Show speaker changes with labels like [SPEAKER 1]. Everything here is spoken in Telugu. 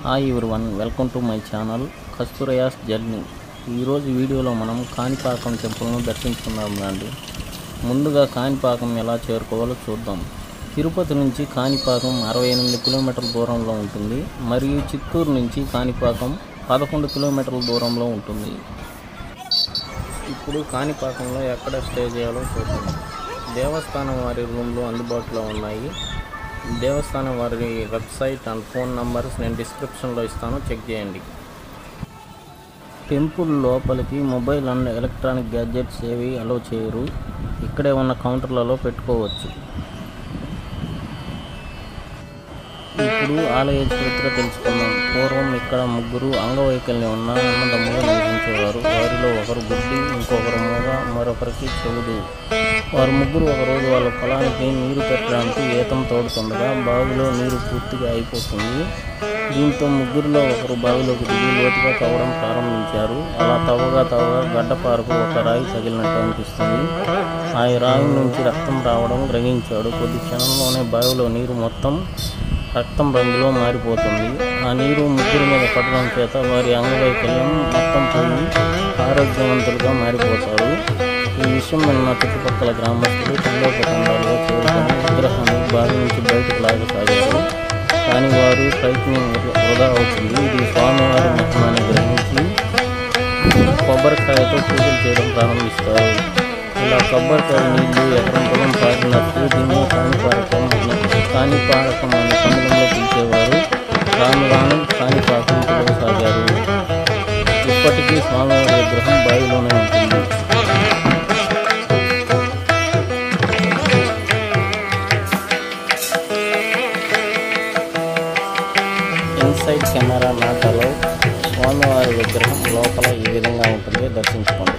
[SPEAKER 1] Hi everyone, welcome to my channel కస్తూరయాస్ జర్నీ. ఈరోజు వీడియోలో మనం కాణిపాకం టెంపుల్ను దర్శించుకుందాం రండి. ముందుగా కాణిపాకం ఎలా చేరుకోవాలో చూద్దాం. తిరుపతి నుంచి కాణిపాకం 68 కిలోమీటర్ల దూరంలో ఉంటుంది మరియు చిత్తూరు నుంచి కాణిపాకం 11 కిలోమీటర్ల దూరంలో ఉంటుంది. ఇప్పుడు కాణిపాకంలో ఎక్కడ స్టే చేయాలో చూద్దాం. దేవస్థానం వారి రూమ్లు అందుబాటులో ఉన్నాయి. దేవస్థానం వారి వెబ్సైట్ అండ్ ఫోన్ నంబర్స్ నేను డిస్క్రిప్షన్లో ఇస్తాను, చెక్ చేయండి. టెంపుల్ లోపలికి మొబైల్ అండ్ ఎలక్ట్రానిక్ గ్యాడ్జెట్స్ ఏవి అలో చేయరు. ఇక్కడే ఉన్న కౌంటర్లలో పెట్టుకోవచ్చు. ఇప్పుడు ఆలయ చరిత్ర తెలుసుకుందాం. పూర్వం ఇక్కడ ముగ్గురు అంగవైకల్యం ఉన్న అన్నదమ్ములు నివసించేవారు. వారిలో ఒకరు గుడ్డి, ఇంకొకరు మూగ, మరొకరికి చెవుడు. వారు ముగ్గురు ఒకరోజు వాళ్ళ పొలానికి నీరు పెట్టడానికి ఈతం తోడుతుండగా బావిలో నీరు పూర్తిగా అయిపోతుంది. దీంతో ముగ్గురిలో ఒకరు బావిలోకి దిగి లోతుగా తవ్వడం ప్రారంభించారు. అలా తవ్వగా గడ్డపారకు ఒక రాయి తగిలినట్టు అనిపిస్తుంది. ఆ రాయి నుంచి రక్తం రావడం గ్రహించాడు. కొద్ది క్షణంలోనే బావిలో నీరు మొత్తం రక్తం రంగులో మారిపోతుంది. ఆ నీరు ముగ్గురి మీద పడడం చేత వారి అంగవైకల్యం మొత్తం పోయి ఆరోగ్యవంతులుగా మారిపోతారు. ఈ విషయం విన్న చుట్టుపక్కల గ్రామస్తులు తండోపతండాలుగా చేరుకొని విగ్రహాన్ని బావి నుంచి బయటకు లాగసాగారు. కానీ వారు ప్రయత్నం వృధా అవుతుంది. ఇది స్వామివారి మహిమాన్ని గ్రహించి కొబ్బరికాయతో పూజలు చేయడం ప్రారంభిస్తారు. ఇలా కొబ్బరికాయ నీళ్లు ఎకరం పొలం పారినట్టు దీన్ని కాణిపాకం అనే తమిళంలో పిలిచేవారు. రాను రాను కాణిపాకం పిలవసాగారు. ఇప్పటికీ స్వామివారి విగ్రహం బావిలోనే ఉంటుంది. ఇన్సైడ్ కెమెరా నాటలో స్వామివారి విగ్రహం లోపల ఈ విధంగా ఉంటుంది, దర్శించుకోండి.